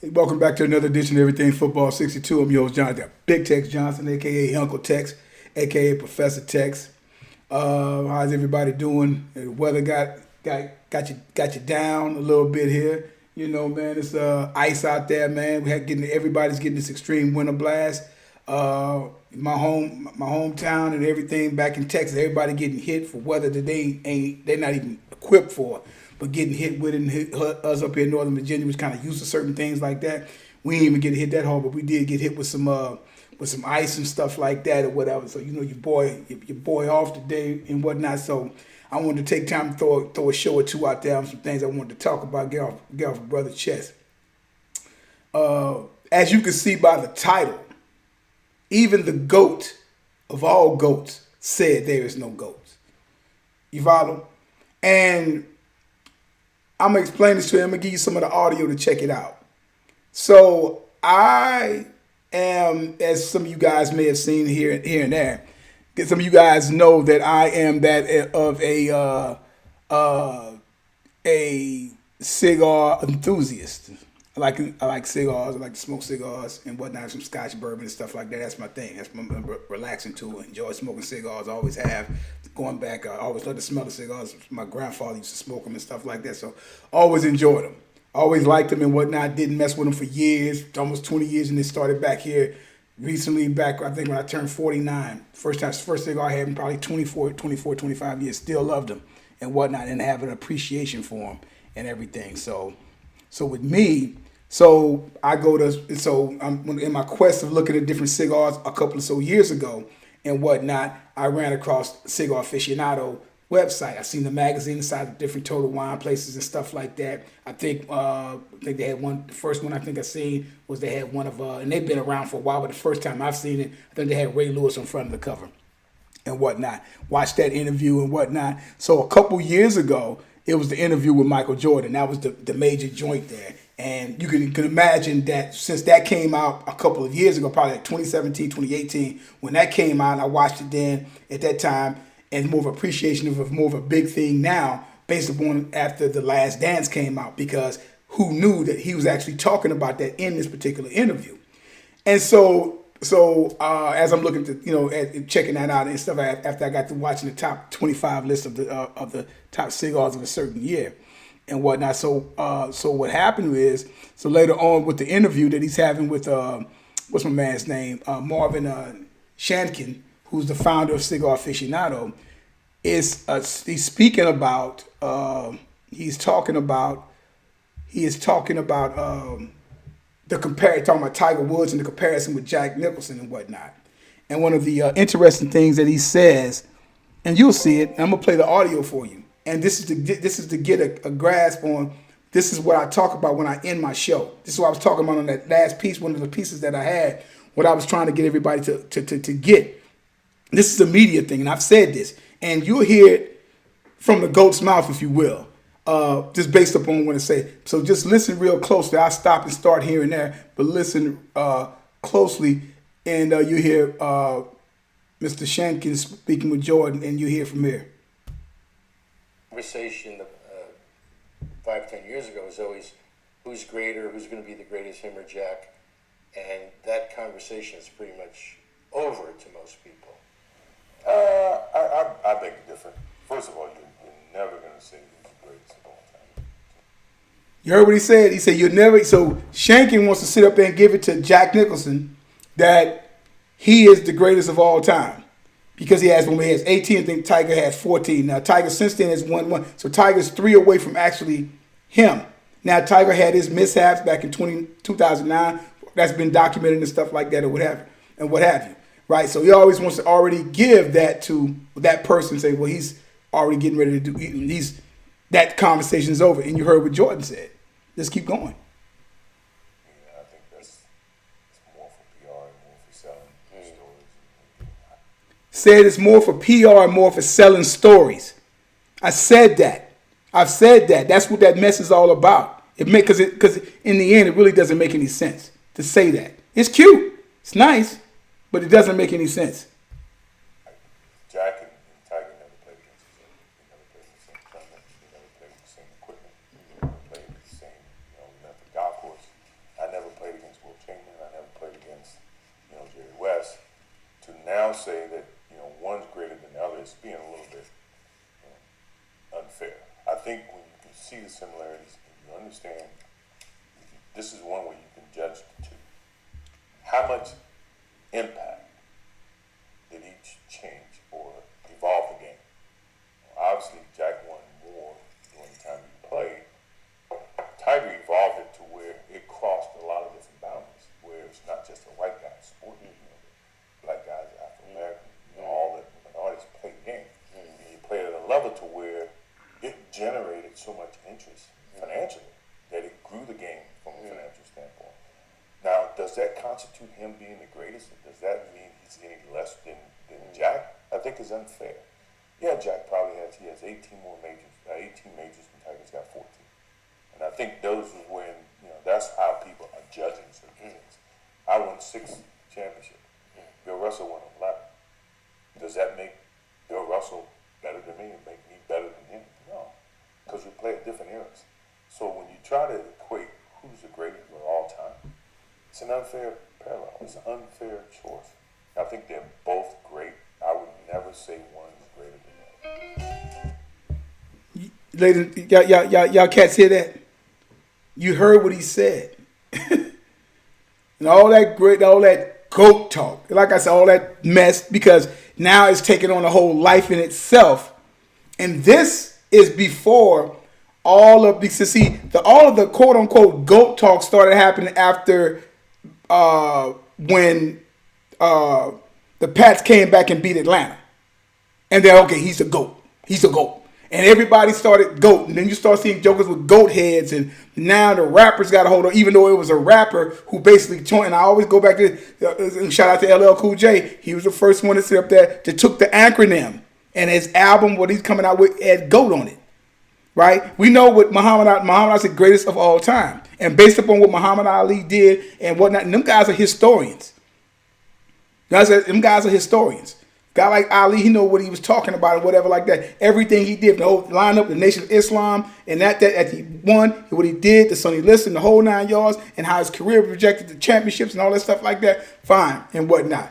Hey, welcome back to another edition of Everything Football 62. I'm your host, Jonathan Big Tex Johnson, aka Uncle Tex, aka Professor Tex. How's everybody doing? The weather got you down a little bit here. You know, man, it's ice out there, man. Everybody's getting this extreme winter blast. My hometown and everything back in Texas, everybody getting hit for weather that they're not even equipped for, but getting hit with it. And us up here in Northern Virginia was kind of used to certain things like that. We didn't even get hit that hard, but we did get hit with some ice and stuff like that or whatever. So your boy off today and whatnot. So I wanted to take time to throw a show or two out there on some things I wanted to talk about, get off brother chest. As you can see by the title, even the GOAT of all goats said there is no goats. You follow? And I'm going to explain this to you. I'm going to give you some of the audio to check it out. So I am, as some of you guys may have seen here and there, some of you guys know that I am that of a cigar enthusiast. I like cigars. I like to smoke cigars and whatnot, some Scotch bourbon and stuff like that. That's my thing. That's my relaxing tool. Enjoy smoking cigars. I always have. Going back, I always love to smell the cigars. My grandfather used to smoke them and stuff like that. So always enjoyed them. Always liked them and whatnot. Didn't mess with them for years, almost 20 years, and then started back here recently. Back I think when I turned 49. First cigar I had in probably 25 years. Still loved them and whatnot, and have an appreciation for them and everything. So with me. So I'm in my quest of looking at different cigars a couple of years ago and whatnot. I ran across Cigar Aficionado website. I seen the magazine inside of different Total Wine places and stuff like that. I think they had one. The first one I think I seen was they had one of and they've been around for a while. But the first time I've seen it, I think they had Ray Lewis on front of the cover and whatnot. Watched that interview and whatnot. So a couple years ago, it was the interview with Michael Jordan. That was the major joint there. And you can imagine that since that came out a couple of years ago, probably like 2017, 2018, when that came out, and I watched it then at that time, and more of appreciation of more of a big thing now, based upon after The Last Dance came out, because who knew that he was actually talking about that in this particular interview. And so as I'm looking to, at checking that out and stuff, after I got to watching the top 25 list of the top cigars of a certain year and whatnot. So what happened is, so later on with the interview that he's having with what's my man's name, Marvin Shankin, who's the founder of Cigar Aficionado, he's speaking about talking about talking about Tiger Woods and the comparison with Jack Nicholson and whatnot. And one of the interesting things that he says, and you'll see it, and I'm gonna play the audio for you. And this is to get a grasp on. This is what I talk about when I end my show. This is what I was talking about on that last piece, one of the pieces that I had. What I was trying to get everybody to get. This is a media thing, and I've said this, and you'll hear it from the goat's mouth, if you will. Just based upon what I say. So just listen real closely. I'll stop and start here and there, but listen closely, and you hear Mr. Shankin speaking with Jordan, and you hear from here. Conversation 5-10 years ago was always who's greater, who's going to be the greatest, him or Jack, and that conversation is pretty much over to most people. I beg to differ. First of all, you're never going to say who's the greatest of all time. You heard what he said? He said you'll never. So Shankin wants to sit up there and give it to Jack Nicholson that he is the greatest of all time. Because he has 18, I think Tiger has 14. Now, Tiger since then has won one. So Tiger's 3 away from actually him. Now, Tiger had his mishaps back in 2009. That's been documented and stuff like that or what have you. Right? So he always wants to already give that to that person, say, well, he's already getting ready to do, that conversation is over. And you heard what Jordan said. Let's keep going. I think it's more for PR and more for selling stories. Said it's more for PR and more for selling stories. I said that. I've said that. That's what that mess is all about. Because in the end, it really doesn't make any sense to say that. It's cute. It's nice, but it doesn't make any sense. Jack and Tiger never played against each other. They never played the same tournaments. They never played with the same equipment. They never played with the same, method golf course. I this is one way you can judge the two. How much impact did each change or evolve the game? Obviously, Jack won more during the time he played. Tiger evolved it to where it crossed a lot of different boundaries, where it's not just a white guy sport, black guys, Afro American, all the minorities play the game. And you play it at a level to where it generated so much interest financially that it grew the game from a financial standpoint. Now, does that constitute him being the greatest? Does that mean he's any less than Jack? I think it's unfair. Yeah, Jack probably has 18 more majors, 18 majors, and Tiger's got 14. And I think those is when, that's how people are judging certain things. I won 6 championships. Bill Russell won 11. Does that make Bill Russell better than me and make me better than him? No, because we play at different eras. So when you try to equate who's the greatest of all time, it's an unfair parallel. It's an unfair choice. I think they're both great. I would never say one's greater than the other. Ladies, y'all cats hear that? You heard what he said. And all that GOAT talk. Like I said, all that mess, because now it's taking on a whole life in itself. And this is before all of the quote unquote GOAT talk started happening after when the Pats came back and beat Atlanta. And then, okay, he's a GOAT. He's a GOAT. And everybody started GOAT. And then you start seeing jokers with GOAT heads. And now the rappers got a hold of, even though it was a rapper who basically joined. And I always go back to, shout out to LL Cool J. He was the first one to sit up there that took the acronym. And his album, what he's coming out with, had GOAT on it. Right? We know what Muhammad Ali's the greatest of all time. And based upon what Muhammad Ali did and whatnot, and them guys are historians. Them guys are historians. Guy like Ali, he know what he was talking about or whatever like that. Everything he did, the whole lineup, the Nation of Islam, and that he won, what he did, the Sonny Liston, the whole 9 yards, and how his career projected the championships and all that stuff like that, fine, and whatnot.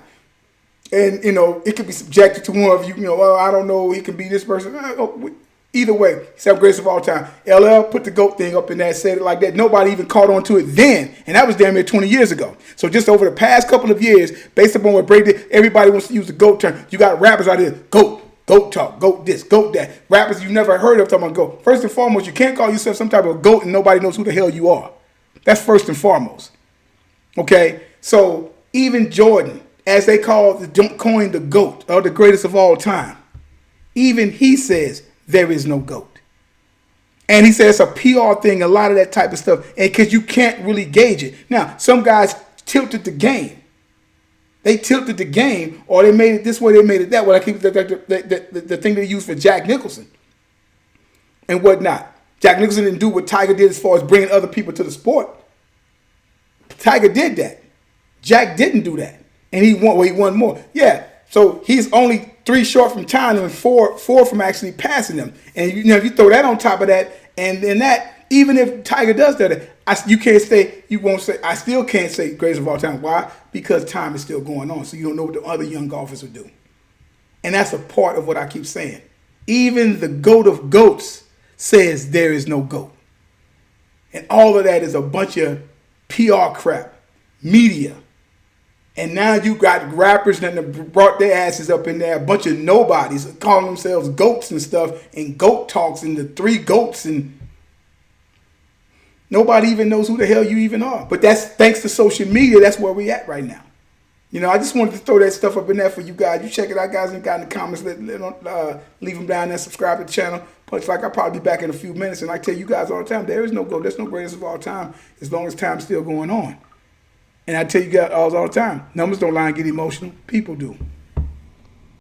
And, it could be subjected to one of you, I don't know, he can be this person. Either way, he's the greatest of all time. LL put the GOAT thing up in there, said it like that. Nobody even caught on to it then, and that was damn near 20 years ago. So just over the past couple of years, based upon what Brady did, everybody wants to use the GOAT term. You got rappers out there, GOAT talk, GOAT this, GOAT that. Rappers you've never heard of talking about GOAT. First and foremost, you can't call yourself some type of GOAT and nobody knows who the hell you are. That's first and foremost. Okay? So even Jordan, as they coined the GOAT, or the greatest of all time, even he says, there is no GOAT. And he says it's a PR thing, a lot of that type of stuff, and because you can't really gauge it. Now, some guys tilted the game. They tilted the game, or they made it this way, they made it that way. Like the thing they used for Jack Nicholson and whatnot. Jack Nicholson didn't do what Tiger did as far as bringing other people to the sport. Tiger did that. Jack didn't do that. And he won more. Yeah, so he's only 3 short from tying them and 4 from actually passing them. And if you throw that on top of that, and then that, even if Tiger does that, I still can't say greatest of all time. Why? Because time is still going on. So you don't know what the other young golfers will do. And that's a part of what I keep saying. Even the GOAT of GOATs says there is no GOAT. And all of that is a bunch of PR crap, media. And now you got rappers that have brought their asses up in there, a bunch of nobodies calling themselves GOATs and stuff, and GOAT talks and the 3 GOATs, and nobody even knows who the hell you even are. But that's thanks to social media. That's where we at right now. I just wanted to throw that stuff up in there for you guys. You check it out, guys, and got in the comments. Leave them down there, subscribe to the channel. Punch like I'll probably be back in a few minutes, and I tell you guys all the time, there is no GOAT. There's no greatest of all time as long as time's still going on. And I tell you guys all the time, numbers don't lie and get emotional. People do.